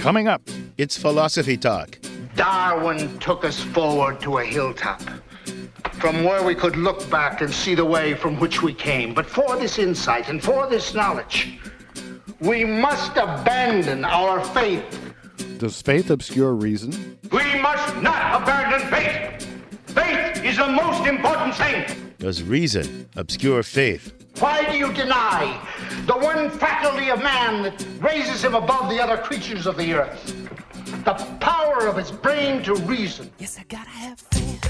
Coming up, it's Philosophy Talk. Darwin took us forward to a hilltop, from where we could look back and see the way from which we came. But for this insight and for this knowledge, we must abandon our faith. Does faith obscure reason? We must not abandon faith. Faith is the most important thing. Does reason obscure faith? Why do you deny the one faculty of man that raises him above the other creatures of the earth? The power of his brain to reason. Yes, I gotta have faith.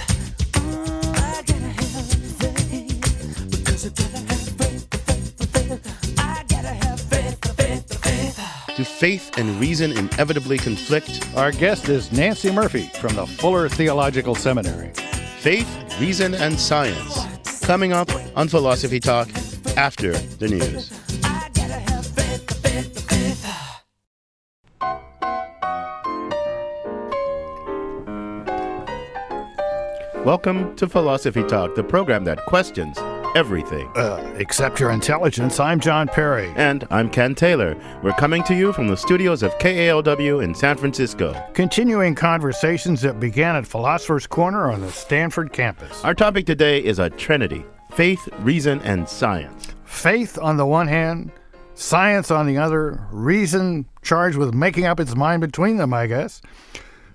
I gotta have faith. Because I gotta have faith. I gotta have faith. Do faith and reason inevitably conflict? Our guest is Nancey Murphy from the Fuller Theological Seminary. Faith, reason, and science. Coming up on Philosophy Talk after the news. I gotta have faith. Welcome to Philosophy Talk, the program that questions everything. Except your intelligence. I'm John Perry. And I'm Ken Taylor. We're coming to you from the studios of KALW in San Francisco. Continuing conversations that began at Philosopher's Corner on the Stanford campus. Our topic today is a trinity: faith, reason, and science. Faith on the one hand, science on the other, reason charged with making up its mind between them, I guess.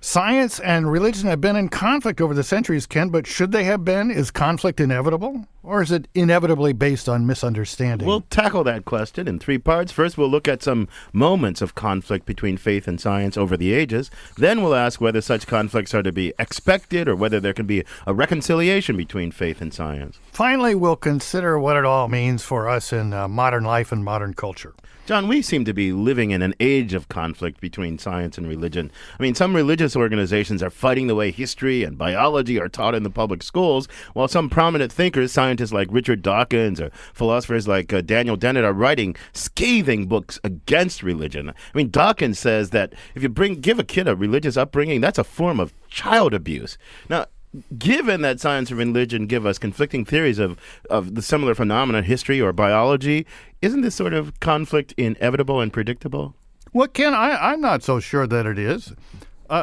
Science and religion have been in conflict over the centuries, Ken, but should they have been? Is conflict inevitable? Or is it inevitably based on misunderstanding? We'll tackle that question in three parts. First, we'll look at some moments of conflict between faith and science over the ages. Then we'll ask whether such conflicts are to be expected or whether there can be a reconciliation between faith and science. Finally, we'll consider what it all means for us in modern life and modern culture. John, we seem to be living in an age of conflict between science and religion. I mean, some religious organizations are fighting the way history and biology are taught in the public schools, while some prominent thinkers, scientists like Richard Dawkins or philosophers like Daniel Dennett, are writing scathing books against religion. I mean, Dawkins says that if you give a kid a religious upbringing, that's a form of child abuse. Now, given that science and religion give us conflicting theories of the similar phenomena in history or biology, isn't this sort of conflict inevitable and predictable? Well, Ken, I'm not so sure that it is.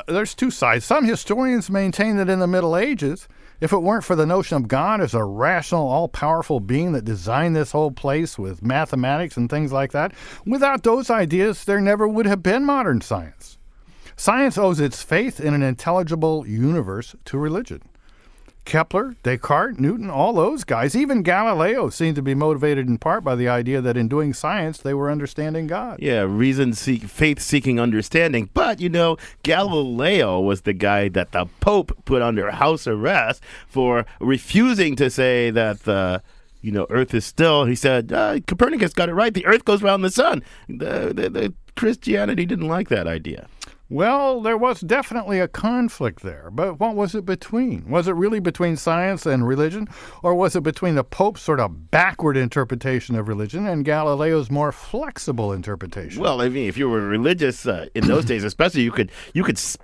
There's two sides. Some historians maintain that in the Middle Ages, if it weren't for the notion of God as a rational, all-powerful being that designed this whole place with mathematics and things like that, without those ideas, there never would have been modern science. Science owes its faith in an intelligible universe to religion. Kepler, Descartes, Newton, all those guys, even Galileo, seemed to be motivated in part by the idea that in doing science, they were understanding God. Yeah, faith-seeking understanding. But, Galileo was the guy that the Pope put under house arrest for refusing to say that the Earth is still. He said, Copernicus got it right. The Earth goes around the sun. The Christianity didn't like that idea. Well, there was definitely a conflict there, but what was it between? Was it really between science and religion, or was it between the Pope's sort of backward interpretation of religion and Galileo's more flexible interpretation? Well, I mean, if you were religious in those days, especially, you could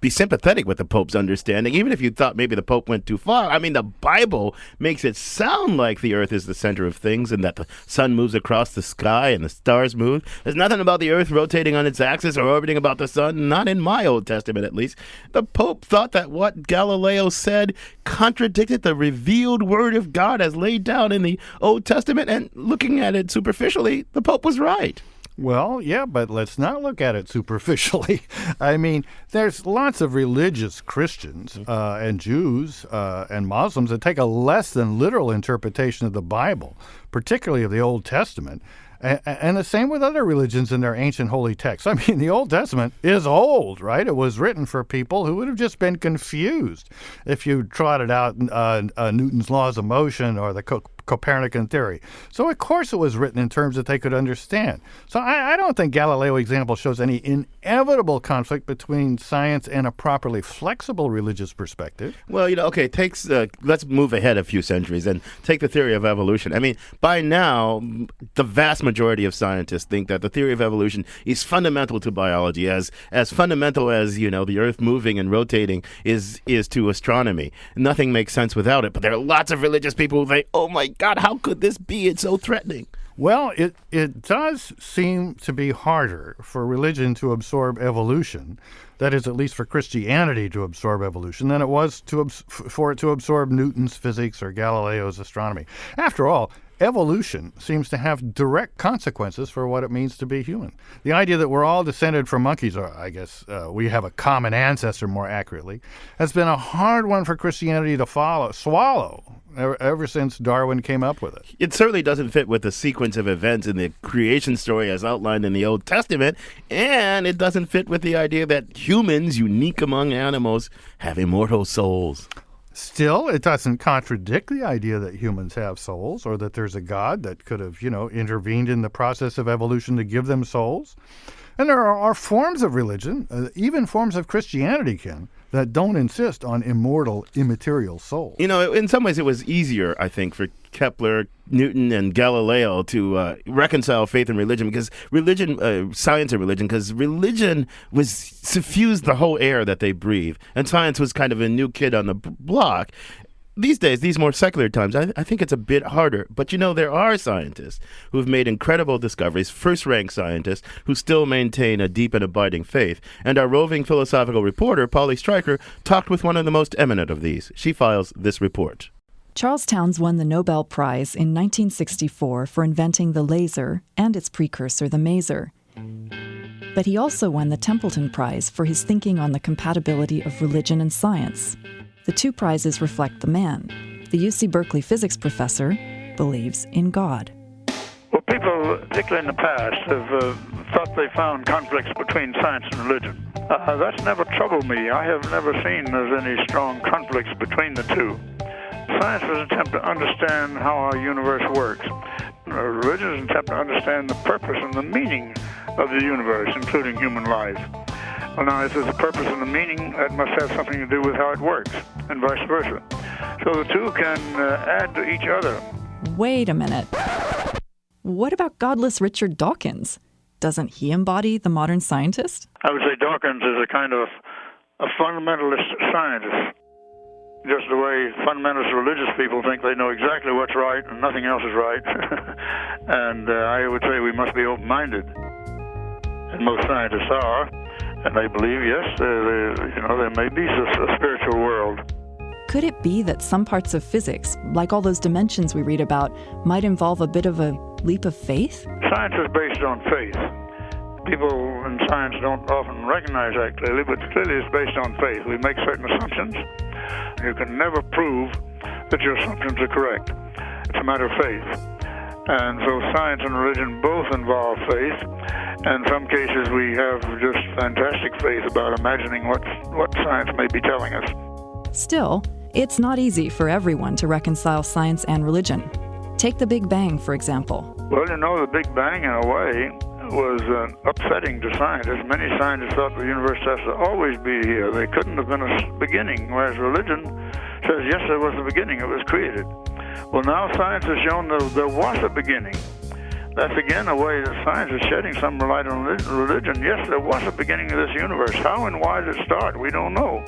be sympathetic with the Pope's understanding, even if you thought maybe the Pope went too far. I mean, the Bible makes it sound like the Earth is the center of things and that the sun moves across the sky and the stars move. There's nothing about the Earth rotating on its axis or orbiting about the sun, not in my Old Testament at least. The Pope thought that what Galileo said contradicted the revealed word of God as laid down in the Old Testament, and looking at it superficially, the Pope was right. Well, yeah, but let's not look at it superficially. I mean, there's lots of religious Christians and Jews and Muslims that take a less than literal interpretation of the Bible, particularly of the Old Testament. And the same with other religions in their ancient holy texts. I mean, the Old Testament is old, right? It was written for people who would have just been confused if you trotted out Newton's laws of motion or the Copernican theory. So, of course, it was written in terms that they could understand. So I don't think Galileo's example shows any inevitable conflict between science and a properly flexible religious perspective. Well, okay, let's move ahead a few centuries and take the theory of evolution. I mean, by now, the vast majority of scientists think that the theory of evolution is fundamental to biology, as fundamental as, the Earth moving and rotating is to astronomy. Nothing makes sense without it. But there are lots of religious people who say, oh my God, how could this be? It's so threatening. Well, it does seem to be harder for religion to absorb evolution, that is, at least for Christianity to absorb evolution, than it was for it to absorb Newton's physics or Galileo's astronomy. After all, evolution seems to have direct consequences for what it means to be human. The idea that we're all descended from monkeys, or I guess we have a common ancestor more accurately, has been a hard one for Christianity to swallow ever since Darwin came up with it. It certainly doesn't fit with the sequence of events in the creation story as outlined in the Old Testament, and it doesn't fit with the idea that humans, unique among animals, have immortal souls. Still, it doesn't contradict the idea that humans have souls or that there's a God that could have, intervened in the process of evolution to give them souls. And there are forms of religion, even forms of Christianity, Ken, that don't insist on immortal, immaterial souls. In some ways it was easier, I think, for Kepler, Newton, and Galileo to reconcile faith and religion, because science and religion, because religion suffused the whole air that they breathe, and science was kind of a new kid on the block. These days, these more secular times, I think it's a bit harder. But there are scientists who have made incredible discoveries, first-rank scientists who still maintain a deep and abiding faith. And our roving philosophical reporter, Polly Stryker, talked with one of the most eminent of these. She files this report. Charles Townes won the Nobel Prize in 1964 for inventing the laser and its precursor, the maser. But he also won the Templeton Prize for his thinking on the compatibility of religion and science. The two prizes reflect the man. The UC Berkeley physics professor believes in God. Well, people, particularly in the past, have thought they found conflicts between science and religion. That's never troubled me. I have never seen there's any strong conflicts between the two. Science is an attempt to understand how our universe works. Religion is an attempt to understand the purpose and the meaning of the universe, including human life. Well, now, if there's a purpose and a meaning, that must have something to do with how it works, and vice versa. So the two can add to each other. Wait a minute. What about godless Richard Dawkins? Doesn't he embody the modern scientist? I would say Dawkins is a kind of a fundamentalist scientist. Just the way fundamentalist religious people think they know exactly what's right and nothing else is right. And I would say we must be open-minded. And most scientists are. And they believe, yes, there may be a spiritual world. Could it be that some parts of physics, like all those dimensions we read about, might involve a bit of a leap of faith? Science is based on faith. People in science don't often recognize that clearly, but clearly it's based on faith. We make certain assumptions. You can never prove that your assumptions are correct. It's a matter of faith. And so science and religion both involve faith. And in some cases we have just fantastic faith about imagining what science may be telling us. Still, it's not easy for everyone to reconcile science and religion. Take the Big Bang, for example. Well, the Big Bang, in a way, was upsetting to scientists. Many scientists thought the universe has to always be here. There couldn't have been a beginning, whereas religion says, yes, there was a beginning. It was created. Well, now science has shown there was a beginning. That's again a way that science is shedding some light on religion. Yes, there was a beginning of this universe. How and why did it start? We don't know.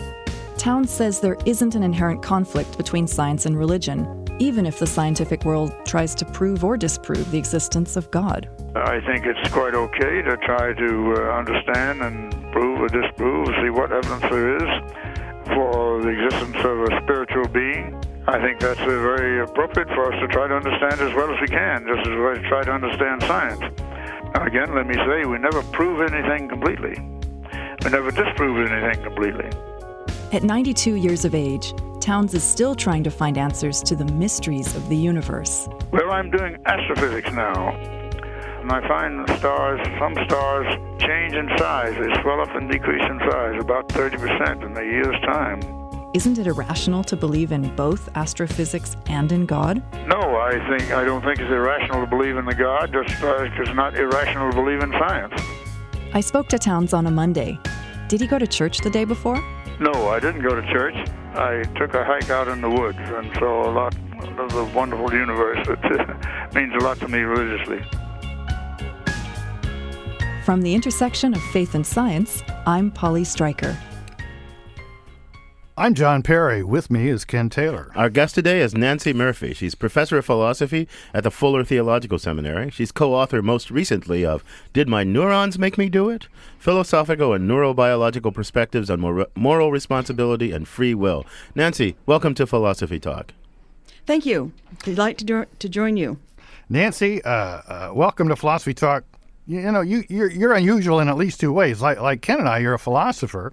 Townes says there isn't an inherent conflict between science and religion, even if the scientific world tries to prove or disprove the existence of God. I think it's quite okay to try to understand and prove or disprove, see what evidence there is for the existence of a spiritual being. I think that's very appropriate for us to try to understand as well as we can, just as we try to understand science. Now again, let me say, we never prove anything completely. We never disprove anything completely. At 92 years of age, Townes is still trying to find answers to the mysteries of the universe. Well, I'm doing astrophysics now, and I find some stars change in size. They swell up and decrease in size, about 30% in a year's time. Isn't it irrational to believe in both astrophysics and in God? No, I don't think it's irrational to believe in the God, just like it's not irrational to believe in science. I spoke to Townes on a Monday. Did he go to church the day before? No, I didn't go to church. I took a hike out in the woods and saw a lot of the wonderful universe that means a lot to me religiously. From the intersection of faith and science, I'm Polly Stryker. I'm John Perry. With me is Ken Taylor. Our guest today is Nancey Murphy. She's professor of philosophy at the Fuller Theological Seminary. She's co-author most recently of Did My Neurons Make Me Do It? Philosophical and Neurobiological Perspectives on Moral Responsibility and Free Will. Nancey, welcome to Philosophy Talk. Thank you. Delighted to join you. Nancey, welcome to Philosophy Talk. You know, you're unusual in at least two ways. Like Ken and I, you're a philosopher.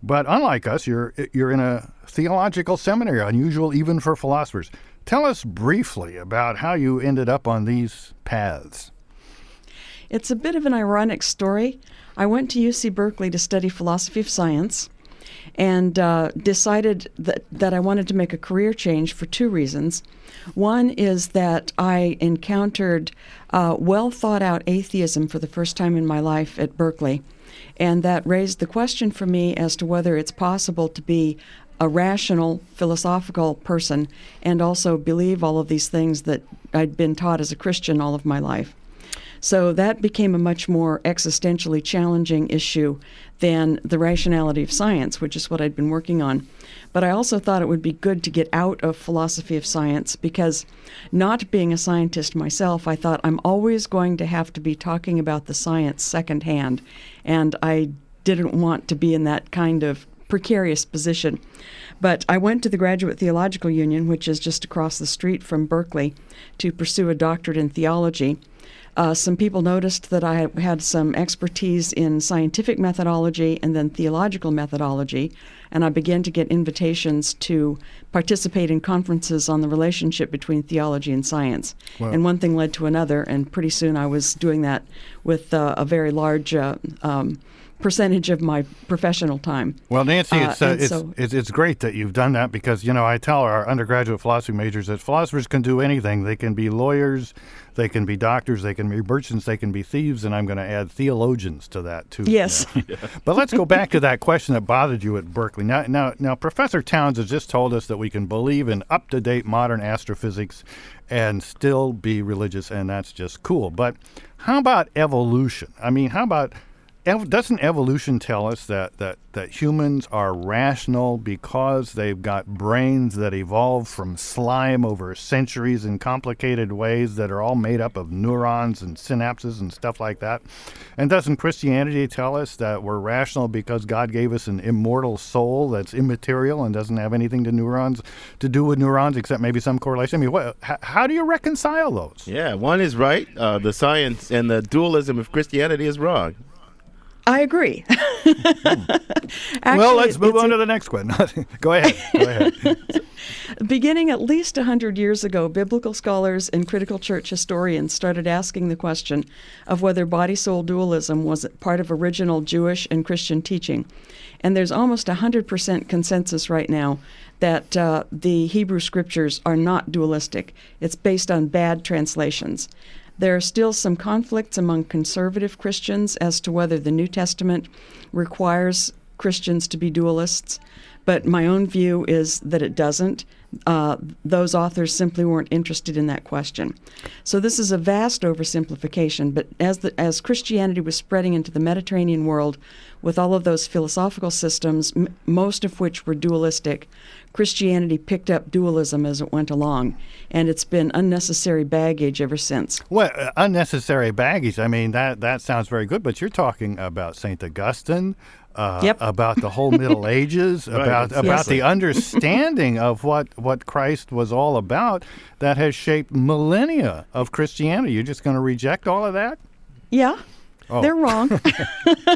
But unlike us, you're in a theological seminary, unusual even for philosophers. Tell us briefly about how you ended up on these paths. It's a bit of an ironic story. I went to UC Berkeley to study philosophy of science and decided that I wanted to make a career change for two reasons. One is that I encountered well thought out atheism for the first time in my life at Berkeley. And that raised the question for me as to whether it's possible to be a rational, philosophical person and also believe all of these things that I'd been taught as a Christian all of my life. So that became a much more existentially challenging issue than the rationality of science, which is what I'd been working on. But I also thought it would be good to get out of philosophy of science because, not being a scientist myself, I thought I'm always going to have to be talking about the science secondhand, and I didn't want to be in that kind of precarious position. But I went to the Graduate Theological Union, which is just across the street from Berkeley, to pursue a doctorate in theology. Some people noticed that I had some expertise in scientific methodology and then theological methodology, and I began to get invitations to participate in conferences on the relationship between theology and science. Wow. And one thing led to another, and pretty soon I was doing that with a very large percentage of my professional time. Well, Nancey, so it's great that you've done that because, you know, I tell our undergraduate philosophy majors that philosophers can do anything. They can be lawyers, they can be doctors, they can be merchants, they can be thieves, and I'm going to add theologians to that, too. Yes. But let's go back to that question that bothered you at Berkeley. Now, Professor Towns has just told us that we can believe in up-to-date modern astrophysics and still be religious, and that's just cool. But how about evolution? I mean, how about doesn't evolution tell us that humans are rational because they've got brains that evolved from slime over centuries in complicated ways that are all made up of neurons and synapses and stuff like that? And doesn't Christianity tell us that we're rational because God gave us an immortal soul that's immaterial and doesn't have anything to do with neurons except maybe some correlation? I mean, how do you reconcile those? Yeah, one is right. The science and the dualism of Christianity is wrong. I agree. Actually, Well, let's move on to the next one. Go ahead. Beginning at least 100 years ago, biblical scholars and critical church historians started asking the question of whether body-soul dualism was part of original Jewish and Christian teaching. And there's almost 100% consensus right now that the Hebrew scriptures are not dualistic. It's based on bad translations. There are still some conflicts among conservative Christians as to whether the New Testament requires Christians to be dualists, but my own view is that it doesn't. Those authors simply weren't interested in that question. So this is a vast oversimplification, but as Christianity was spreading into the Mediterranean world with all of those philosophical systems, most of which were dualistic, Christianity picked up dualism as it went along, and it's been unnecessary baggage ever since. Well, unnecessary baggage, I mean, that sounds very good, but you're talking about St. Augustine, about the whole Middle Ages, about the understanding of what Christ was all about that has shaped millennia of Christianity. You're just going to reject all of that? Yeah. Oh. They're wrong.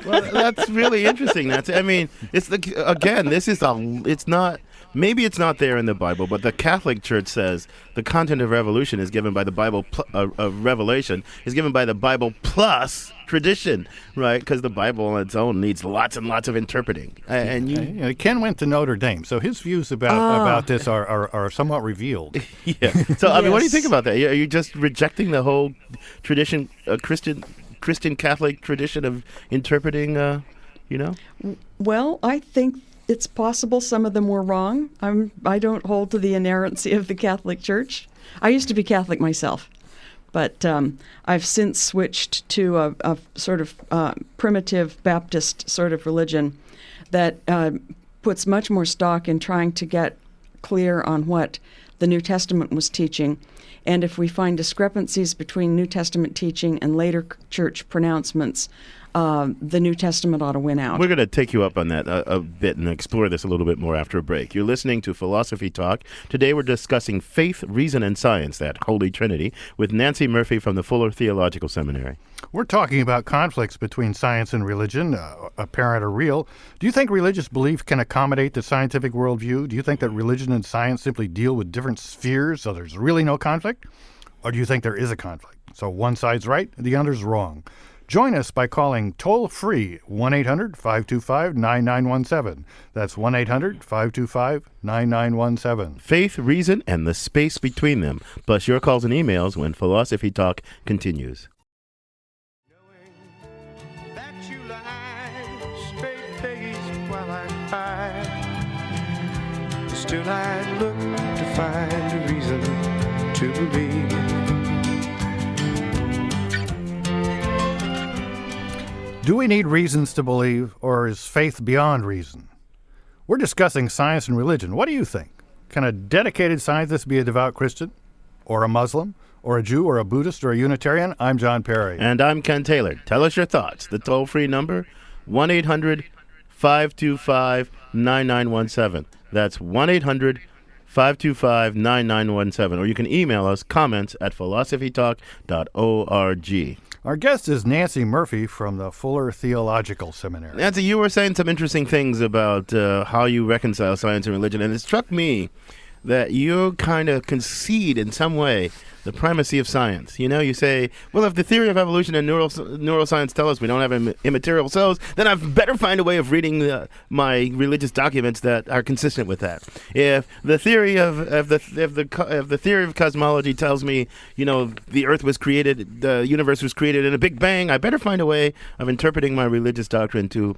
Well, that's really interesting. I mean, it's it's not. Maybe it's not there in the Bible, but the Catholic Church says the content of revolution is given by the Bible. Revelation is given by the Bible plus tradition, right? Because the Bible on its own needs lots and lots of interpreting. And Ken went to Notre Dame, so his views about this are somewhat revealed. Yeah. So I mean, what do you think about that? Are you just rejecting the whole tradition, Christian Catholic tradition of interpreting? Well, I think it's possible some of them were wrong. I don't hold to the inerrancy of the Catholic Church. I used to be Catholic myself, but I've since switched to a sort of primitive Baptist sort of religion that puts much more stock in trying to get clear on what the New Testament was teaching. And if we find discrepancies between New Testament teaching and later church pronouncements, the New Testament ought to win out. We're going to take you up on that a bit and explore this a little bit more after a break. You're listening to Philosophy Talk. Today we're discussing faith, reason, and science, that Holy Trinity, with Nancey Murphy from the Fuller Theological Seminary. We're talking about conflicts between science and religion, apparent or real. Do you think religious belief can accommodate the scientific worldview? Do you think that religion and science simply deal with different spheres, so there's really no conflict? Or do you think there is a conflict? So one side's right, the other's wrong. Join us by calling toll-free 1-800-525-9917. That's 1-800-525-9917. Faith, reason, and the space between them, plus your calls and emails when Philosophy Talk continues. That you lie straight-faced while I cry. Still I look to find a reason to believe. Do we need reasons to believe, or is faith beyond reason? We're discussing science and religion. What do you think? Can a dedicated scientist be a devout Christian, or a Muslim, or a Jew, or a Buddhist, or a Unitarian? I'm John Perry. And I'm Ken Taylor. Tell us your thoughts. The toll-free number, 1-800-525-9917. That's 1-800-525-9917. Or you can email us comments at philosophytalk.org. Our guest is Nancey Murphy from the Fuller Theological Seminary. Nancy, you were saying some interesting things about how you reconcile science and religion, and it struck me that you kind of concede in some way the primacy of science. You know, you say, well, if the theory of evolution and neuroscience tell us we don't have immaterial cells, then I've better find a way of reading my religious documents that are consistent with that. If the theory of the theory of cosmology tells me, you know, the Earth was created, the universe was created in a Big Bang, I better find a way of interpreting my religious doctrine to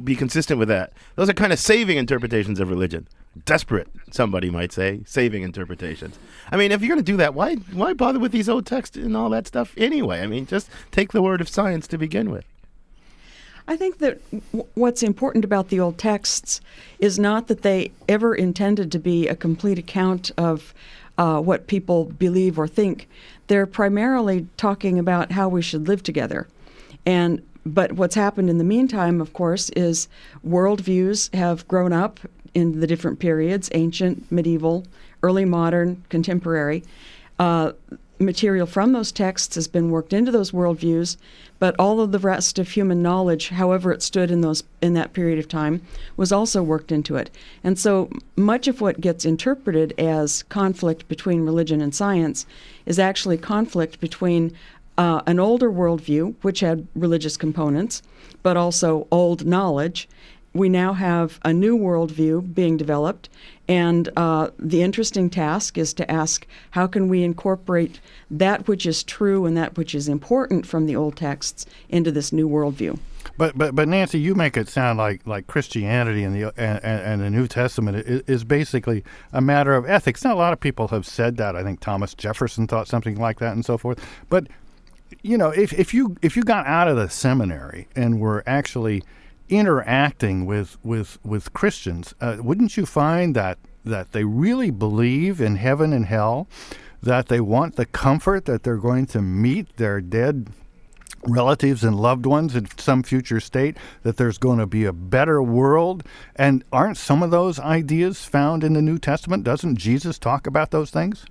be consistent with that. Those are kind of saving interpretations of religion. Desperate, somebody might say, saving interpretations. I mean, if you're going to do that, why bother with these old texts and all that stuff anyway? I mean, just take the word of science to begin with. I think that what's important about the old texts is not that they ever intended to be a complete account of what people believe or think. They're primarily talking about how we should live together. But what's happened in the meantime, of course, is worldviews have grown up in the different periods, ancient, medieval, early modern, contemporary. Material from those texts has been worked into those worldviews, but all of the rest of human knowledge, however it stood in that period of time, was also worked into it. And so much of what gets interpreted as conflict between religion and science is actually conflict between an older worldview, which had religious components, but also old knowledge. We now have a new worldview being developed, and the interesting task is to ask, how can we incorporate that which is true and that which is important from the old texts into this new worldview? But Nancy, you make it sound like Christianity and the New Testament is basically a matter of ethics. Now, a lot of people have said that. I think Thomas Jefferson thought something like that and so forth. But you know, if you got out of the seminary and were actually interacting with Christians, wouldn't you find that they really believe in heaven and hell, that they want the comfort that they're going to meet their dead relatives and loved ones in some future state, that there's going to be a better world? And aren't some of those ideas found in the New Testament? Doesn't Jesus talk about those things?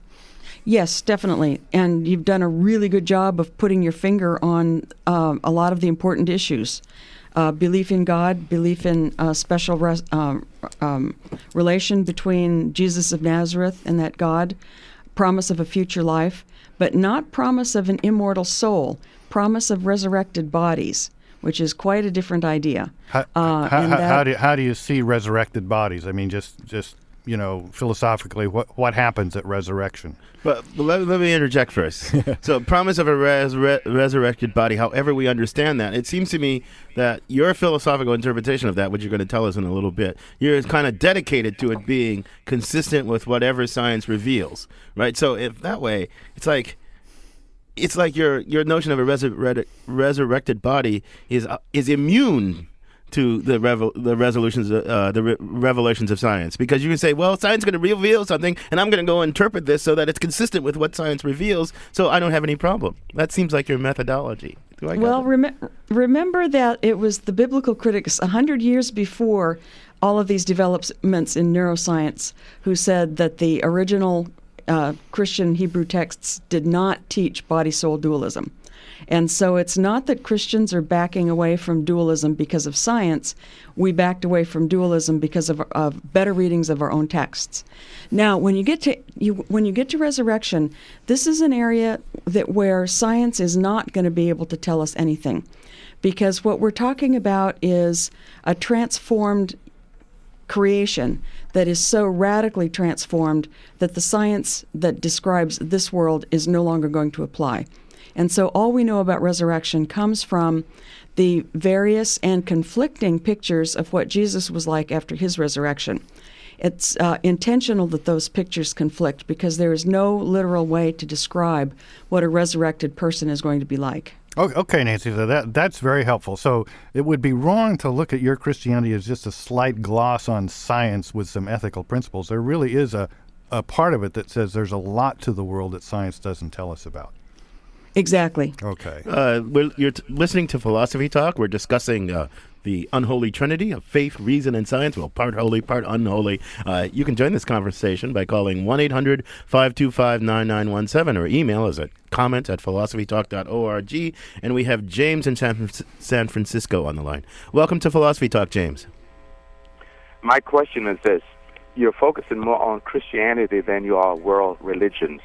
Yes, definitely. And you've done a really good job of putting your finger on a lot of the important issues. Belief in God, belief in a special relation between Jesus of Nazareth and that God, promise of a future life, but not promise of an immortal soul, promise of resurrected bodies, which is quite a different idea. How do you see resurrected bodies? I mean, just you know, philosophically, what happens at resurrection? But let me interject first. So, promise of a resurrected body, however we understand that, it seems to me that your philosophical interpretation of that, which you're going to tell us in a little bit, you're kind of dedicated to it being consistent with whatever science reveals, right? So, if that way, it's like your notion of a resurrected body is immune to the revelations of science, because you can say, well, science is going to reveal something, and I'm going to go interpret this so that it's consistent with what science reveals, so I don't have any problem. That seems like your methodology. Do I got that? Remember that it was the biblical critics 100 years before all of these developments in neuroscience who said that the original Christian Hebrew texts did not teach body-soul dualism. And so it's not that Christians are backing away from dualism because of science. We backed away from dualism because of better readings of our own texts. Now, when you get to resurrection, this is an area where science is not going to be able to tell us anything, because what we're talking about is a transformed creation that is so radically transformed that the science that describes this world is no longer going to apply. And so all we know about resurrection comes from the various and conflicting pictures of what Jesus was like after his resurrection. It's intentional that those pictures conflict, because there is no literal way to describe what a resurrected person is going to be like. Okay, Nancey, so that's very helpful. So it would be wrong to look at your Christianity as just a slight gloss on science with some ethical principles. There really is a part of it that says there's a lot to the world that science doesn't tell us about. Exactly. Okay. You're listening to Philosophy Talk. We're discussing the unholy trinity of faith, reason, and science. Well, part holy, part unholy. You can join this conversation by calling 1-800-525-9917 or email us at comment@philosophytalk.org. And we have James in San Francisco on the line. Welcome to Philosophy Talk, James. My question is this. You're focusing more on Christianity than you are world religions.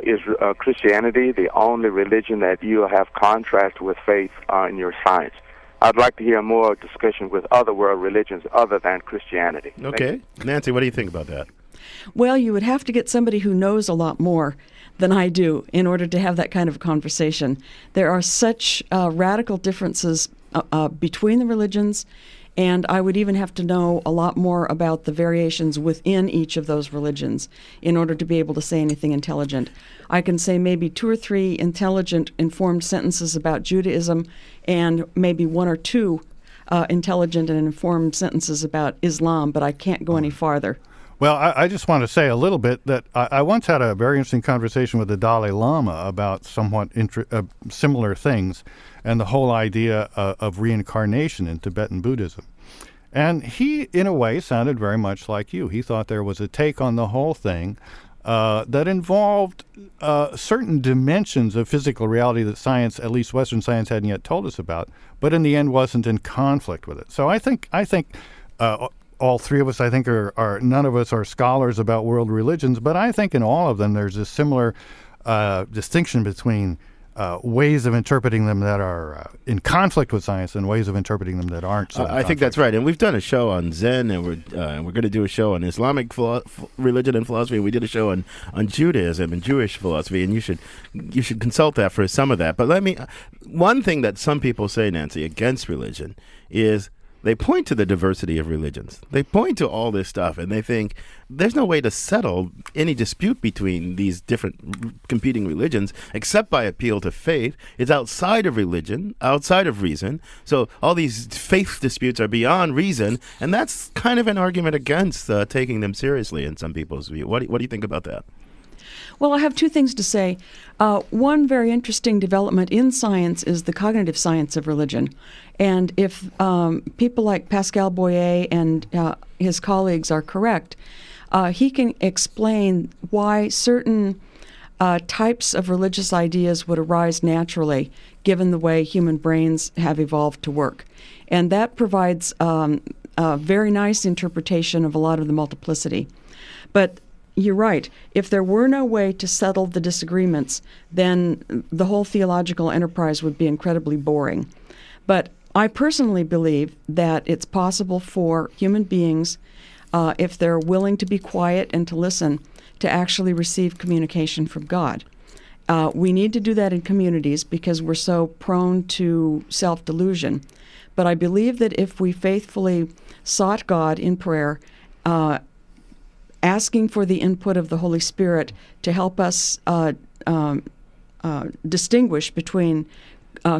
Is Christianity the only religion that you have contrast with faith in your science? I'd like to hear more discussion with other world religions other than Christianity. Okay. Nancey, what do you think about that? Well, you would have to get somebody who knows a lot more than I do in order to have that kind of conversation. There are such radical differences between the religions, and I would even have to know a lot more about the variations within each of those religions in order to be able to say anything intelligent. I can say maybe 2 or 3 intelligent, informed sentences about Judaism, and maybe 1 or 2 intelligent and informed sentences about Islam, but I can't go any farther. Well, I just want to say a little bit that I once had a very interesting conversation with the Dalai Lama about somewhat similar things, and the whole idea of reincarnation in Tibetan Buddhism. And he, in a way, sounded very much like you. He thought there was a take on the whole thing that involved certain dimensions of physical reality that science, at least Western science, hadn't yet told us about, but in the end wasn't in conflict with it. So I think all three of us, I think, are none of us are scholars about world religions, but I think in all of them there's a similar distinction between ways of interpreting them that are in conflict with science and ways of interpreting them that aren't. So I think that's right. And we've done a show on Zen, and we're going to do a show on Islamic religion and philosophy. We did a show on Judaism and Jewish philosophy, and you should consult that for some of that. But one thing that some people say, Nancey, against religion is they point to the diversity of religions. They point to all this stuff, and they think there's no way to settle any dispute between these different competing religions except by appeal to faith. It's outside of religion, outside of reason. So all these faith disputes are beyond reason, and that's kind of an argument against taking them seriously in some people's view. What do you think about that? Well, I have 2 things to say. One very interesting development in science is the cognitive science of religion. And if people like Pascal Boyer and his colleagues are correct, he can explain why certain types of religious ideas would arise naturally, given the way human brains have evolved to work. And that provides a very nice interpretation of a lot of the multiplicity. But you're right. If there were no way to settle the disagreements, then the whole theological enterprise would be incredibly boring. But I personally believe that it's possible for human beings, if they're willing to be quiet and to listen, to actually receive communication from God. We need to do that in communities because we're so prone to self-delusion. But I believe that if we faithfully sought God in prayer, asking for the input of the Holy Spirit to help us distinguish between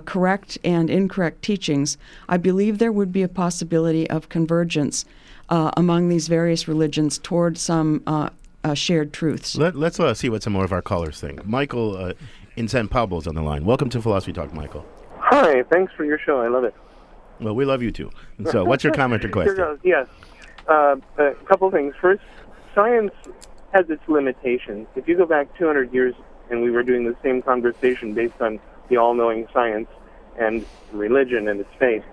correct and incorrect teachings, I believe there would be a possibility of convergence among these various religions toward some shared truths. Let's see what some more of our callers think. Michael in San Pablo's on the line. Welcome to Philosophy Talk, Michael. Hi, thanks for your show. I love it. Well, we love you too. And so what's your comment or question? Here goes. Yes. A couple things. First, science has its limitations. If you go back 200 years and we were doing the same conversation based on the all-knowing science and religion and its faith,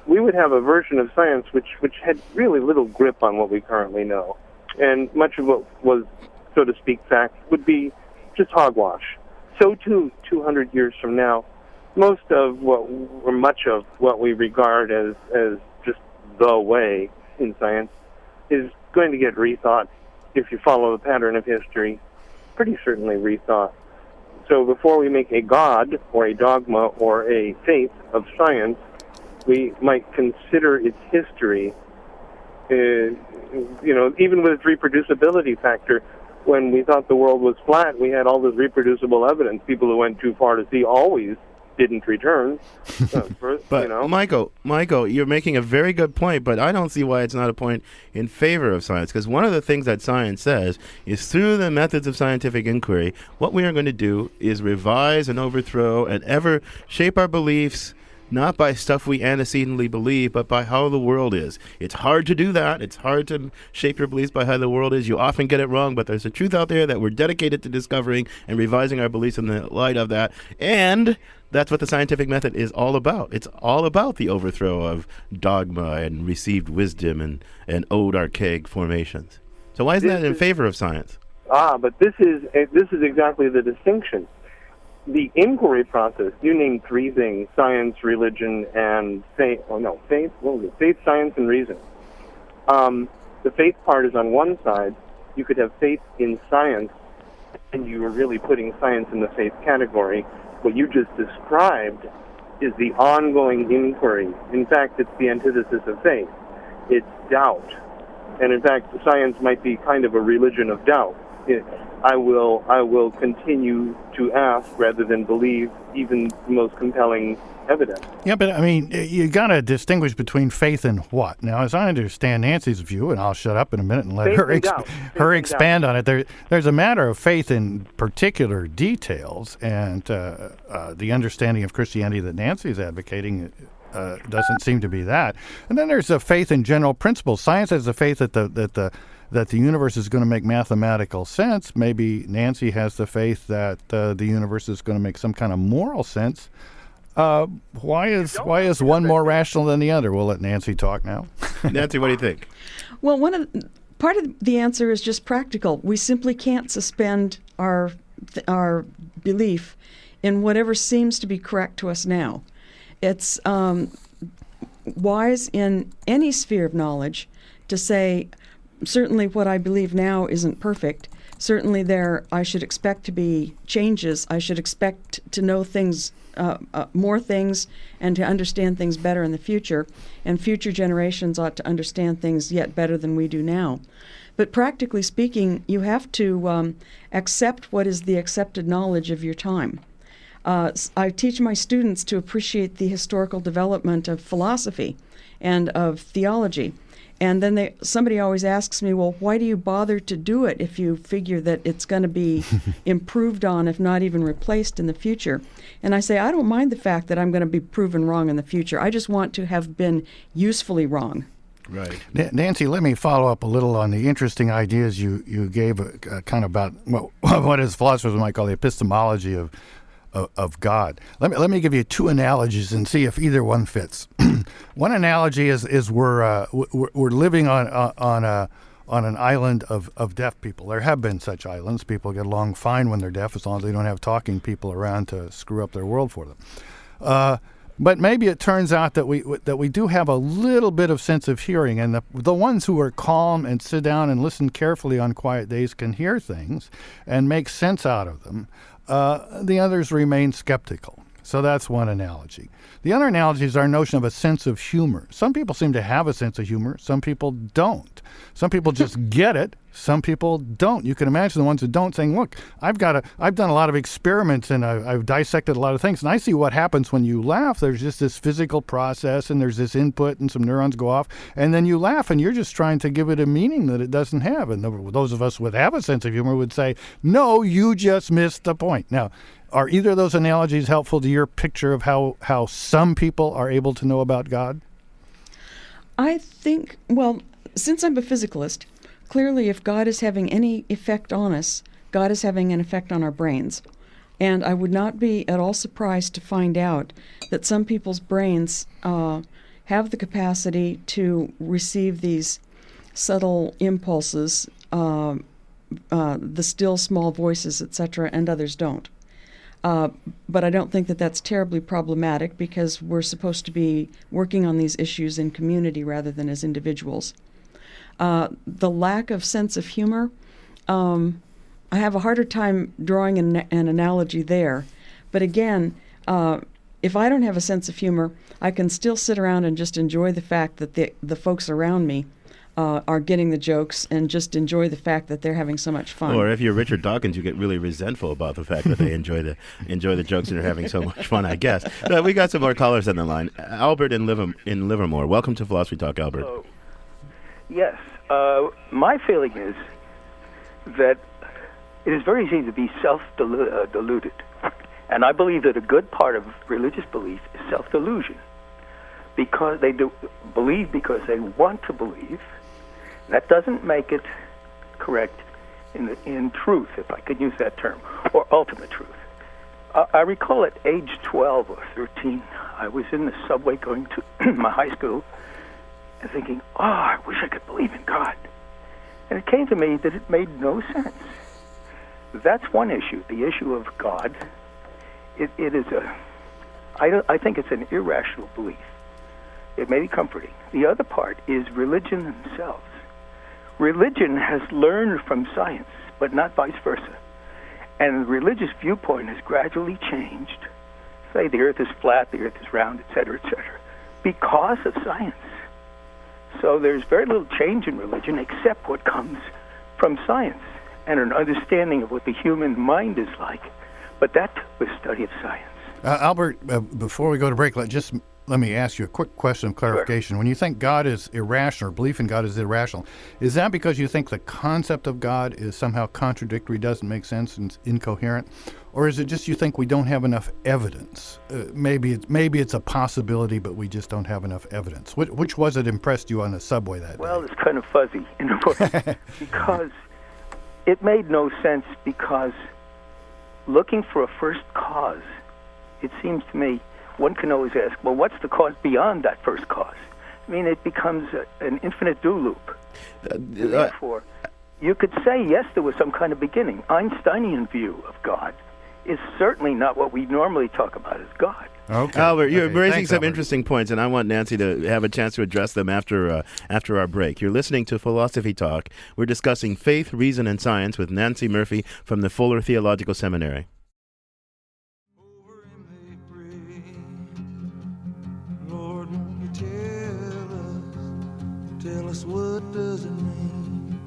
we would have a version of science which had really little grip on what we currently know. And much of what was, so to speak, fact would be just hogwash. So too, 200 years from now, most of what, or much of what we regard as just the way in science is going to get rethought if you follow the pattern of history, pretty certainly rethought. So before we make a god or a dogma or a faith of science, we might consider its history, even with its reproducibility factor. When we thought the world was flat, we had all this reproducible evidence. People who went too far to see always didn't return. But Michael, you're making a very good point, but I don't see why it's not a point in favor of science, because one of the things that science says is through the methods of scientific inquiry, what we are going to do is revise and overthrow and ever shape our beliefs, not by stuff we antecedently believe, but by how the world is. It's hard to do that. It's hard to shape your beliefs by how the world is. You often get it wrong, but there's a truth out there that we're dedicated to discovering and revising our beliefs in the light of that. And that's what the scientific method is all about. It's all about the overthrow of dogma and received wisdom and old archaic formations. So why isn't that in favor of science? But this is exactly the distinction. The inquiry process, you named three things: science, religion, and faith. Faith. What was it? Faith, science, and reason. The faith part is on one side. You could have faith in science, and you were really putting science in the faith category. What you just described is the ongoing inquiry. In fact, it's the antithesis of faith. It's doubt. And in fact, science might be kind of a religion of doubt. I will continue to ask rather than believe even the most compelling evidence. Yeah, but I mean, you got to distinguish between faith and what. Now, as I understand Nancey's view, and I'll shut up in a minute and let her expand on it. There's a matter of faith in particular details, and the understanding of Christianity that Nancey's advocating doesn't seem to be that. And then there's a faith in general principles. Science has a faith that the universe is going to make mathematical sense. Maybe Nancey has the faith that the universe is going to make some kind of moral sense. Why is one more rational than the other? We'll let Nancey talk now. Nancey, what do you think? Well, part of the answer is just practical. We simply can't suspend our belief in whatever seems to be correct to us now. It's wise in any sphere of knowledge to say, certainly what I believe now isn't perfect. Certainly I should expect to be changes. I should expect to know things, more things, and to understand things better in the future. And future generations ought to understand things yet better than we do now. But practically speaking, you have to accept what is the accepted knowledge of your time. I teach my students to appreciate the historical development of philosophy and of theology. And then somebody always asks me, well, why do you bother to do it if you figure that it's going to be improved on, if not even replaced in the future? And I say, I don't mind the fact that I'm going to be proven wrong in the future. I just want to have been usefully wrong. Right. Nancey, let me follow up a little on the interesting ideas you gave kind of about what as philosophers might call the epistemology of God. Let me give you two analogies and see if either one fits. One analogy is we're living on an island of deaf people. There have been such islands. People get along fine when they're deaf as long as they don't have talking people around to screw up their world for them. But maybe it turns out that we do have a little bit of sense of hearing, and the ones who are calm and sit down and listen carefully on quiet days can hear things and make sense out of them. The others remain skeptical. So that's one analogy. The other analogy is our notion of a sense of humor. Some people seem to have a sense of humor. Some people don't. Some people just get it. Some people don't. You can imagine the ones who don't saying, look, I've done a lot of experiments and I've dissected a lot of things, and I see what happens when you laugh. There's just this physical process and there's this input and some neurons go off, and then you laugh and you're just trying to give it a meaning that it doesn't have. And those of us who have a sense of humor would say, no, you just missed the point. Now, are either of those analogies helpful to your picture of how some people are able to know about God? I think, well, since I'm a physicalist, clearly if God is having any effect on us, God is having an effect on our brains. And I would not be at all surprised to find out that some people's brains have the capacity to receive these subtle impulses, the still small voices, etc., and others don't. But I don't think that that's terribly problematic because we're supposed to be working on these issues in community rather than as individuals. The lack of sense of humor, I have a harder time drawing an analogy there. But again, if I don't have a sense of humor, I can still sit around and just enjoy the fact that the folks around me are getting the jokes and just enjoy the fact that they're having so much fun. Or if you're Richard Dawkins, you get really resentful about the fact that they enjoy the jokes and are having so much fun, I guess. We got some more callers on the line. Albert in Livermore. Welcome to Philosophy Talk, Albert. Hello. Yes. My feeling is that it is very easy to be self-deluded. And I believe that a good part of religious belief is self-delusion. Because they believe because they want to believe. That doesn't make it correct in truth, if I could use that term, or ultimate truth. I recall at age 12 or 13, I was in the subway going to my high school and thinking, I wish I could believe in God. And it came to me that it made no sense. That's one issue, the issue of God. It is I think it's an irrational belief. It may be comforting. The other part is religion themselves. Religion has learned from science, but not vice versa. And the religious viewpoint has gradually changed. Say the earth is flat, the earth is round, etc., because of science. So there's very little change in religion except what comes from science and an understanding of what the human mind is like. But that was study of science. Albert, before we go to break, let me ask you a quick question of clarification. Sure. When you think God is irrational, or belief in God is irrational, is that because you think the concept of God is somehow contradictory, doesn't make sense, and incoherent? Or is it just you think we don't have enough evidence? Maybe it's a possibility, but we just don't have enough evidence. Which was it impressed you on the subway that day? Well, it's kind of fuzzy in a way, because it made no sense, because looking for a first cause, it seems to me, one can always ask, well, what's the cause beyond that first cause? I mean, it becomes an infinite do loop. Therefore, you could say, yes, there was some kind of beginning. Einsteinian view of God is certainly not what we normally talk about as God. Okay. Albert, you're raising some interesting points, and I want Nancey to have a chance to address them after our break. You're listening to Philosophy Talk. We're discussing faith, reason, and science with Nancey Murphy from the Fuller Theological Seminary. Tell us, what does it mean?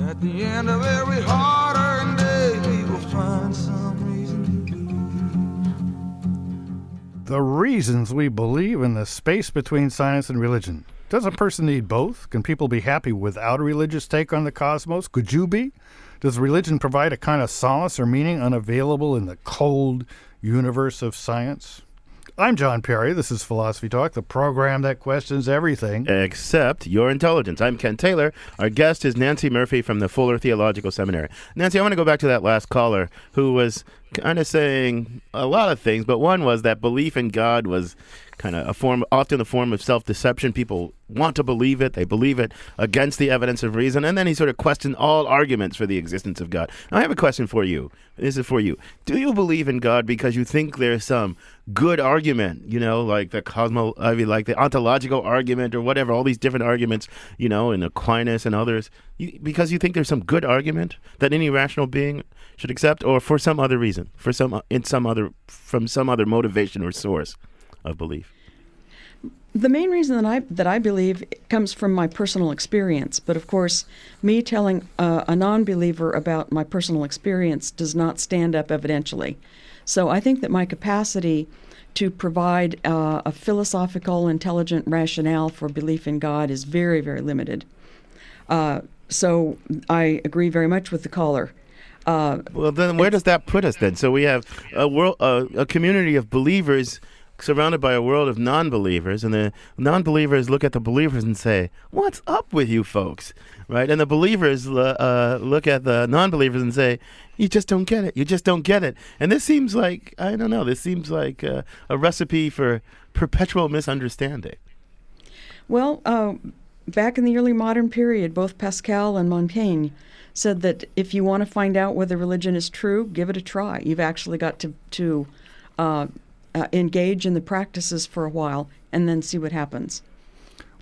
At the end of every hard-earned day, we will find some reason to believe. The reasons we believe in the space between science and religion. Does a person need both? Can people be happy without a religious take on the cosmos? Could you be? Does religion provide a kind of solace or meaning unavailable in the cold universe of science? I'm John Perry. This is Philosophy Talk, the program that questions everything except your intelligence. I'm Ken Taylor. Our guest is Nancey Murphy from the Fuller Theological Seminary. Nancey, I want to go back to that last caller who was kind of saying a lot of things, but one was that belief in God was kind of often a form of self-deception. People want to believe it. They believe it against the evidence of reason. And then he sort of questioned all arguments for the existence of God. Now, I have a question for you. This is for you. Do you believe in God because you think there's some good argument, like like the ontological argument or whatever, all these different arguments, in Aquinas and others, because you think there's some good argument that any rational being should accept, or for some other reason, from some other motivation or source of belief? The main reason that I believe comes from my personal experience, but of course, me telling a non-believer about my personal experience does not stand up evidentially. So I think that my capacity to provide a philosophical, intelligent rationale for belief in God is very, very limited. So I agree very much with the caller. Well, then where does that put us then? So we have a community of believers surrounded by a world of non-believers, and the non-believers look at the believers and say, "What's up with you folks?" Right? And the believers look at the non-believers and say, "You just don't get it. You just don't get it." And this seems like, I don't know, this seems like a recipe for perpetual misunderstanding. Well, back in the early modern period, both Pascal and Montaigne said that if you want to find out whether religion is true, give it a try. You've actually got to engage in the practices for a while and then see what happens.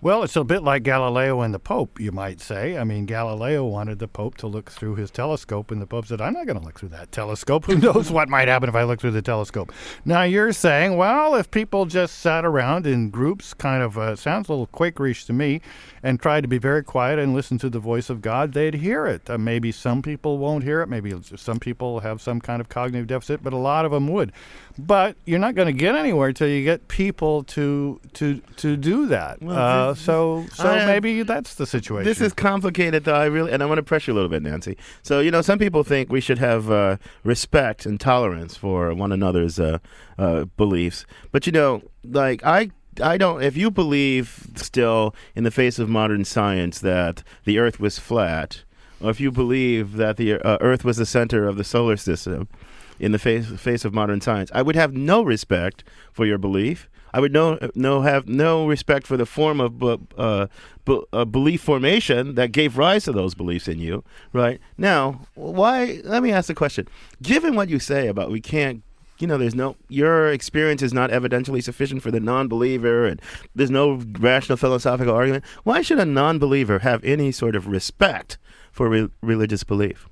Well, it's a bit like Galileo and the Pope, you might say. I mean, Galileo wanted the Pope to look through his telescope, and the Pope said, "I'm not going to look through that telescope. Who knows what might happen if I look through the telescope?" Now, you're saying, well, if people just sat around in groups, kind of sounds a little Quakerish to me, and tried to be very quiet and listen to the voice of God, they'd hear it. Maybe some people won't hear it. Maybe some people have some kind of cognitive deficit, but a lot of them would. But you're not going to get anywhere till you get people to do that. Well, So maybe that's the situation. This is complicated, though. And I want to pressure you a little bit, Nancy. So, some people think we should have respect and tolerance for one another's beliefs. But, I don't. If you believe still, in the face of modern science, that the Earth was flat, or if you believe that the Earth was the center of the solar system, in the face of modern science, I would have no respect for your belief. I would have no respect for the form of belief formation that gave rise to those beliefs in you. Right now, why? Let me ask the question. Given what you say about we can't. Your experience is not evidentially sufficient for the non-believer, and there's no rational philosophical argument. Why should a non-believer have any sort of respect for religious belief?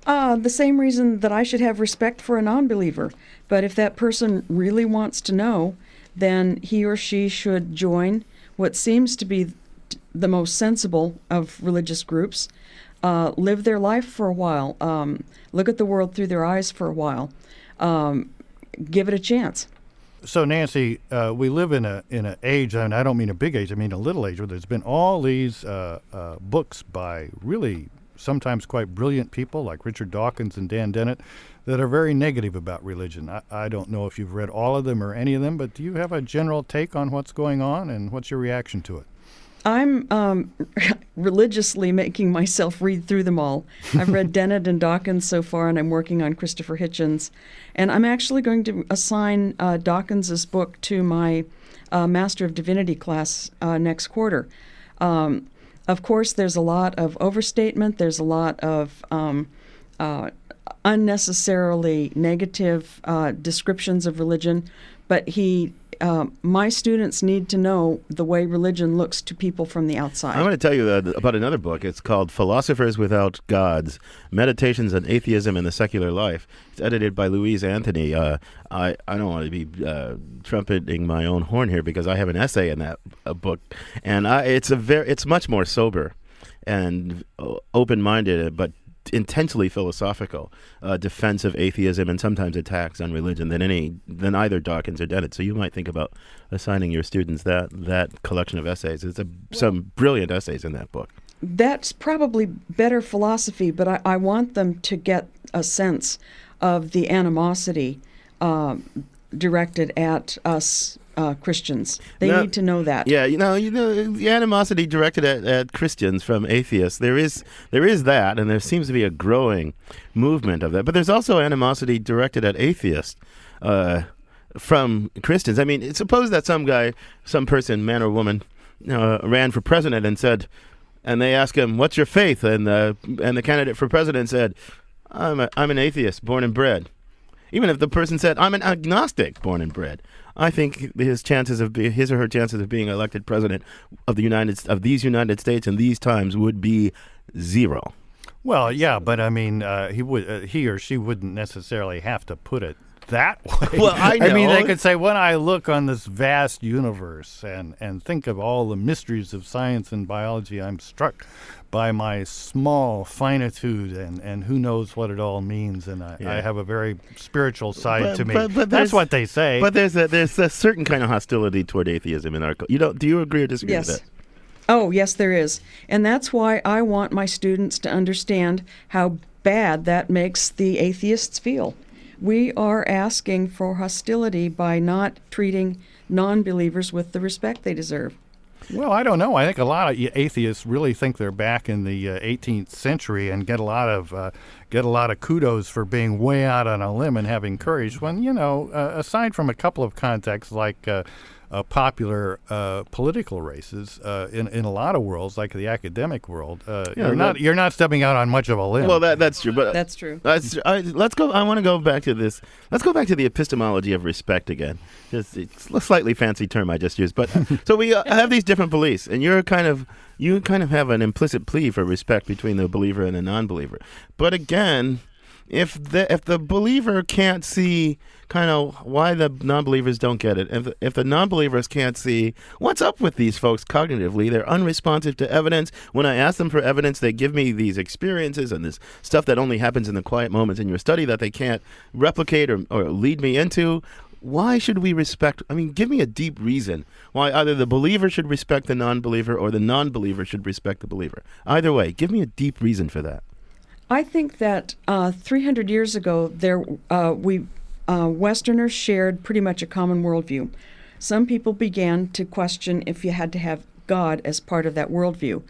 The same reason that I should have respect for a non-believer. But if that person really wants to know, then he or she should join what seems to be the most sensible of religious groups, live their life for a while, look at the world through their eyes for a while, give it a chance. So, Nancy, we live in an age, and I don't mean a big age, I mean a little age, where there's been all these books by really sometimes quite brilliant people like Richard Dawkins and Dan Dennett that are very negative about religion. I don't know if you've read all of them or any of them, but do you have a general take on what's going on, and what's your reaction to it? I'm religiously making myself read through them all. I've read Dennett and Dawkins so far, and I'm working on Christopher Hitchens. And I'm actually going to assign Dawkins's book to my Master of Divinity class next quarter. Of course, there's a lot of overstatement. There's a lot of unnecessarily negative descriptions of religion. But my students need to know the way religion looks to people from the outside. I want to tell you about another book. It's called Philosophers Without Gods, Meditations on Atheism and the Secular Life. It's edited by Louise Anthony. I don't want to be trumpeting my own horn here because I have an essay in that book, and it's much more sober and open-minded, but intensely philosophical defense of atheism and sometimes attacks on religion than either Dawkins or Dennett. So you might think about assigning your students that collection of essays. Some brilliant essays in that book. That's probably better philosophy, but I want them to get a sense of the animosity directed at us Christians. They need to know that. Yeah, the animosity directed at Christians from atheists. There is that, and there seems to be a growing movement of that. But there's also animosity directed at atheists. from Christians. I mean, suppose that some guy, some person, man or woman, ran for president and said, and they ask him, "What's your faith?" And the candidate for president said, I'm an atheist, born and bred." Even if the person said, "I'm an agnostic, born and bred," I think his or her chances of being elected president of these United States in these times would be zero. Well, yeah, but I mean, he or she wouldn't necessarily have to put it that way. Well, I know. I mean, they could say, when I look on this vast universe and think of all the mysteries of science and biology, I'm struck by my small finitude and who knows what it all means, and I have a very spiritual side to me. But that's what they say. But there's a certain kind of hostility toward atheism in our culture. Do you agree or disagree with that? Oh, yes, there is. And that's why I want my students to understand how bad that makes the atheists feel. We are asking for hostility by not treating non-believers with the respect they deserve. Well, I don't know. I think a lot of atheists really think they're back in the 18th century and get a lot of kudos for being way out on a limb and having courage. When aside from a couple of contexts like popular political races in a lot of worlds, like the academic world, you're not stepping out on much of a limb. Well, that's true. But that's true. Let's go. I want to go back to this. Let's go back to the epistemology of respect again. It's a slightly fancy term I just used, but so we have these different beliefs, and you kind of have an implicit plea for respect between the believer and the non-believer. But again, if the believer can't see kind of why the non-believers don't get it, if the non-believers can't see what's up with these folks cognitively, they're unresponsive to evidence. When I ask them for evidence, they give me these experiences and this stuff that only happens in the quiet moments in your study that they can't replicate or lead me into. Why should we respect? I mean, give me a deep reason why either the believer should respect the non-believer or the non-believer should respect the believer. Either way, give me a deep reason for that. I think that 300 years ago, Westerners shared pretty much a common worldview. Some people began to question if you had to have God as part of that worldview.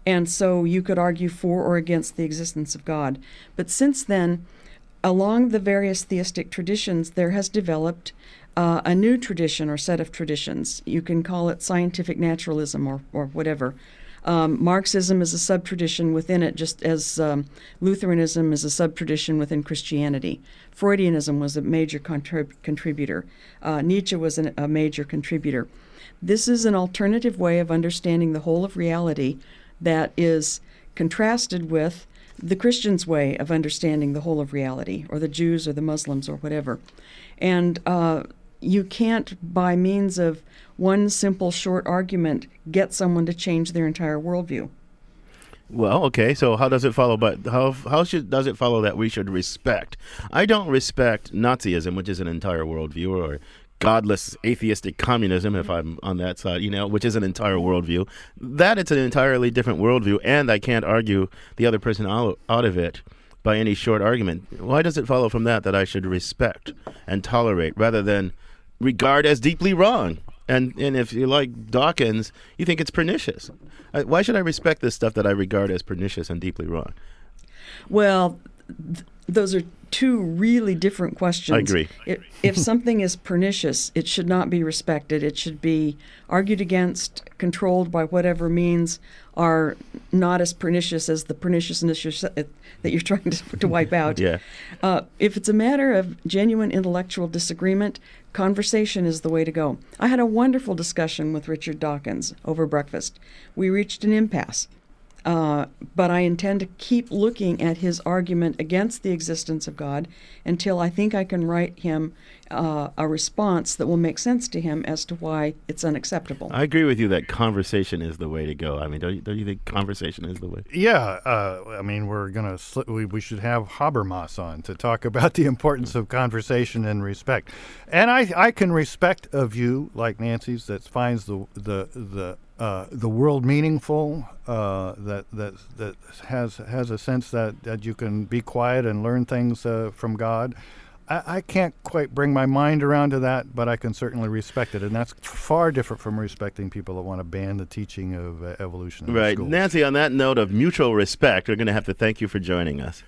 And so you could argue for or against the existence of God. But since then, along the various theistic traditions, there has developed a new tradition or set of traditions. You can call it scientific naturalism or whatever. Marxism is a sub-tradition within it, just as Lutheranism is a sub-tradition within Christianity. Freudianism was a major contributor. Nietzsche was a major contributor. This is an alternative way of understanding the whole of reality that is contrasted with the Christians' way of understanding the whole of reality, or the Jews or the Muslims or whatever. And you can't, by means of one simple short argument, get someone to change their entire worldview. Well, okay, so how does it follow? But does it follow that we should respect? I don't respect Nazism, which is an entire worldview, or godless atheistic communism, if I'm on that side, which is an entire worldview. That it's an entirely different worldview, and I can't argue the other person out of it by any short argument. Why does it follow from that I should respect and tolerate rather than regard as deeply wrong? And if you like Dawkins, you think it's pernicious. Why should I respect this stuff that I regard as pernicious and deeply wrong? Well, those are two really different questions. I agree. If something is pernicious, it should not be respected. It should be argued against, controlled by whatever means are not as pernicious as the perniciousness that you're trying to wipe out. Yeah. If it's a matter of genuine intellectual disagreement, conversation is the way to go. I had a wonderful discussion with Richard Dawkins over breakfast. We reached an impasse. But I intend to keep looking at his argument against the existence of God until I think I can write him a response that will make sense to him as to why it's unacceptable. I agree with you that conversation is the way to go. I mean, don't you think conversation is the way? Yeah. I mean, we should have Habermas on to talk about the importance of conversation and respect. And I can respect a view like Nancey's that finds the world meaningful, that has a sense that you can be quiet and learn things from God. I can't quite bring my mind around to that, but I can certainly respect it, and that's far different from respecting people that want to ban the teaching of evolution in right. schools. Nancey, on that note of mutual respect, we're going to have to thank you for joining us.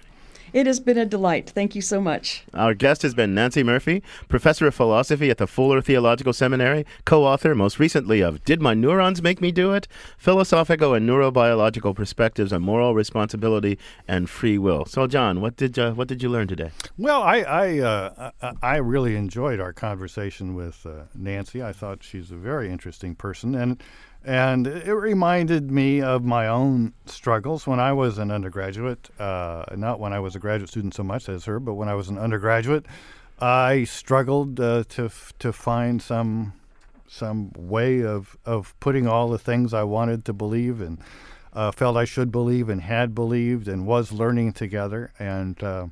It has been a delight. Thank you so much. Our guest has been Nancey Murphy, professor of philosophy at the Fuller Theological Seminary, co-author most recently of Did My Neurons Make Me Do It? Philosophical and Neurobiological Perspectives on Moral Responsibility and Free Will. So, John, what did you learn today? Well, I really enjoyed our conversation with Nancey. I thought she's a very interesting person, and it reminded me of my own struggles when I was an undergraduate. Not when I was a graduate student so much as her, but when I was an undergraduate, I struggled to find some way of putting all the things I wanted to believe and felt I should believe and had believed and was learning together, and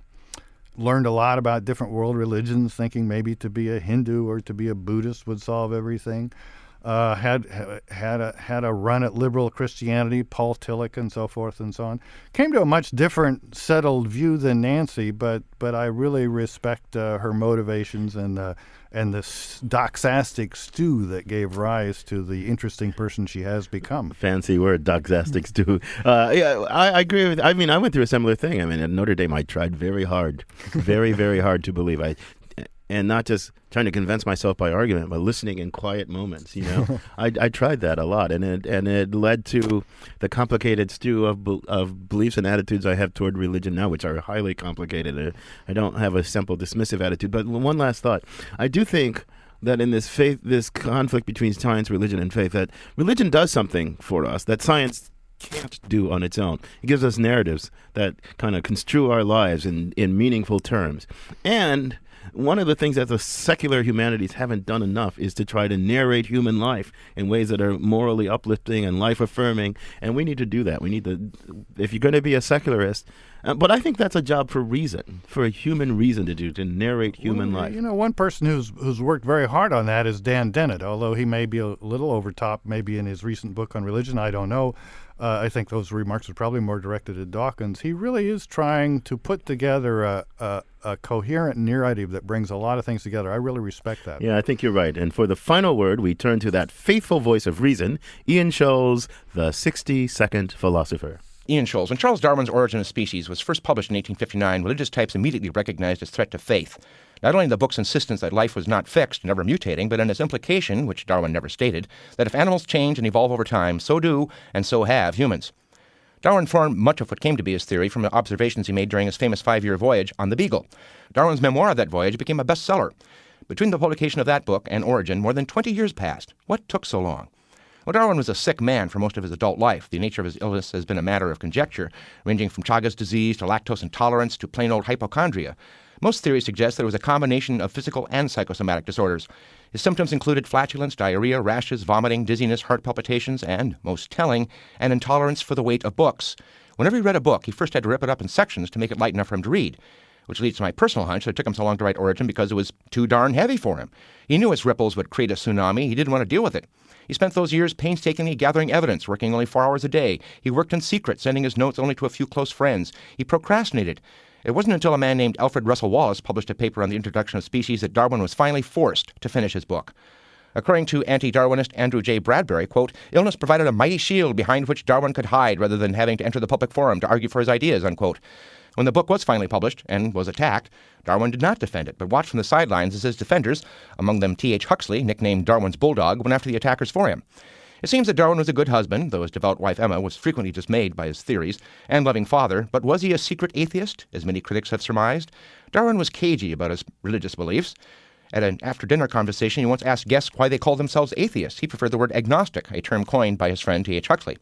learned a lot about different world religions, thinking maybe to be a Hindu or to be a Buddhist would solve everything. Had a run at liberal Christianity, Paul Tillich and so forth and so on. Came to a much different, settled view than Nancey, but I really respect her motivations and the doxastic stew that gave rise to the interesting person she has become. Fancy word, doxastic stew. Yeah, I agree with. I mean, I went through a similar thing. I mean, at Notre Dame, I tried very hard, very, very hard to believe. And not just trying to convince myself by argument, but listening in quiet moments. You know, I tried that a lot, and it led to the complicated stew of beliefs and attitudes I have toward religion now, which are highly complicated. I don't have a simple dismissive attitude. But one last thought: I do think that in this conflict between science, religion, and faith, that religion does something for us that science can't do on its own. It gives us narratives that kind of construe our lives in meaningful terms. And one of the things that the secular humanities haven't done enough is to try to narrate human life in ways that are morally uplifting and life-affirming, and we need to do that. We need to, if you're going to be a secularist, but I think that's a job for reason, for a human reason to do, to narrate human life. You know, one person who's worked very hard on that is Dan Dennett, although he may be a little overtop, maybe in his recent book on religion, I don't know. I think those remarks are probably more directed at Dawkins. He really is trying to put together a coherent narrative that brings a lot of things together. I really respect that. Yeah, I think you're right. And for the final word, we turn to that faithful voice of reason, Ian Scholl's The 60-Second Philosopher. Ian Scholl. When Charles Darwin's Origin of Species was first published in 1859, religious types immediately recognized its threat to faith. Not only in the book's insistence that life was not fixed, never mutating, but in its implication, which Darwin never stated, that if animals change and evolve over time, so do and so have humans. Darwin formed much of what came to be his theory from the observations he made during his famous 5-year voyage on the Beagle. Darwin's memoir of that voyage became a bestseller. Between the publication of that book and Origin, more than 20 years passed. What took so long? Well, Darwin was a sick man for most of his adult life. The nature of his illness has been a matter of conjecture, ranging from Chagas disease to lactose intolerance to plain old hypochondria. Most theories suggest that it was a combination of physical and psychosomatic disorders. His symptoms included flatulence, diarrhea, rashes, vomiting, dizziness, heart palpitations, and, most telling, an intolerance for the weight of books. Whenever he read a book, he first had to rip it up in sections to make it light enough for him to read, which leads to my personal hunch that it took him so long to write Origin because it was too darn heavy for him. He knew its ripples would create a tsunami. He didn't want to deal with it. He spent those years painstakingly gathering evidence, working only 4 hours a day. He worked in secret, sending his notes only to a few close friends. He procrastinated. It wasn't until a man named Alfred Russel Wallace published a paper on the introduction of species that Darwin was finally forced to finish his book. According to anti-Darwinist Andrew J. Bradbury, quote, illness provided a mighty shield behind which Darwin could hide rather than having to enter the public forum to argue for his ideas, unquote. When the book was finally published and was attacked, Darwin did not defend it, but watched from the sidelines as his defenders, among them T.H. Huxley, nicknamed Darwin's Bulldog, went after the attackers for him. It seems that Darwin was a good husband, though his devout wife Emma was frequently dismayed by his theories, and loving father, but was he a secret atheist, as many critics have surmised? Darwin was cagey about his religious beliefs. At an after-dinner conversation, he once asked guests why they called themselves atheists. He preferred the word agnostic, a term coined by his friend T.H. Huxley.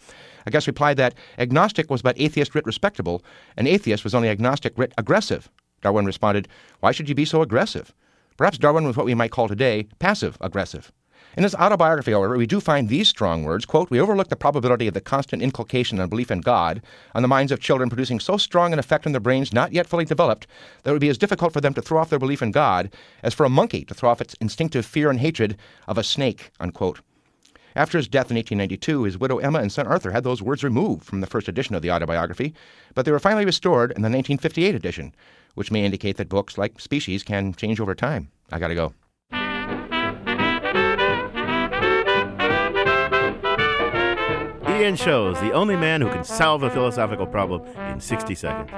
A guest replied that agnostic was but atheist writ respectable, and atheist was only agnostic writ aggressive. Darwin responded, why should you be so aggressive? Perhaps Darwin was what we might call today passive-aggressive. In his autobiography, however, we do find these strong words, quote, we overlook the probability of the constant inculcation and belief in God on the minds of children producing so strong an effect on their brains not yet fully developed that it would be as difficult for them to throw off their belief in God as for a monkey to throw off its instinctive fear and hatred of a snake, unquote. After his death in 1892, his widow Emma and son Arthur had those words removed from the first edition of the autobiography, but they were finally restored in the 1958 edition, which may indicate that books, like Species, can change over time. I gotta go. Ian Scholl, the only man who can solve a philosophical problem in 60 seconds.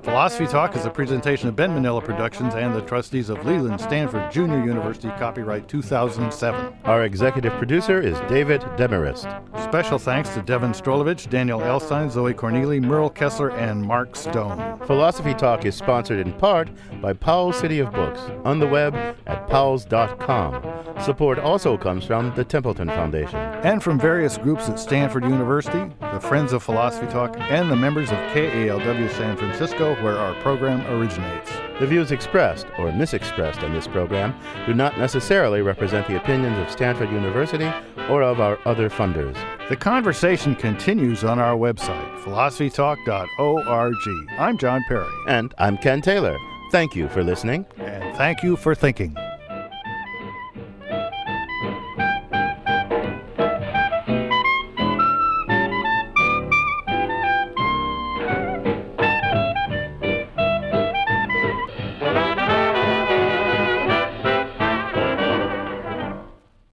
Philosophy Talk is a presentation of Ben Manila Productions and the trustees of Leland Stanford Junior University, copyright 2007. Our executive producer is David Demarest. Special thanks to Devin Strolovich, Daniel Elstein, Zoe Corneli, Merle Kessler, and Mark Stone. Philosophy Talk is sponsored in part by Powell City of Books, on the web at powells.com. Support also comes from the Templeton Foundation. And from various groups at Stanford University, the Friends of Philosophy Talk, and the members of KALW San Francisco, where our program originates. The views expressed or misexpressed in this program do not necessarily represent the opinions of Stanford University or of our other funders. The conversation continues on our website, philosophytalk.org. I'm John Perry. And I'm Ken Taylor. Thank you for listening. And thank you for thinking.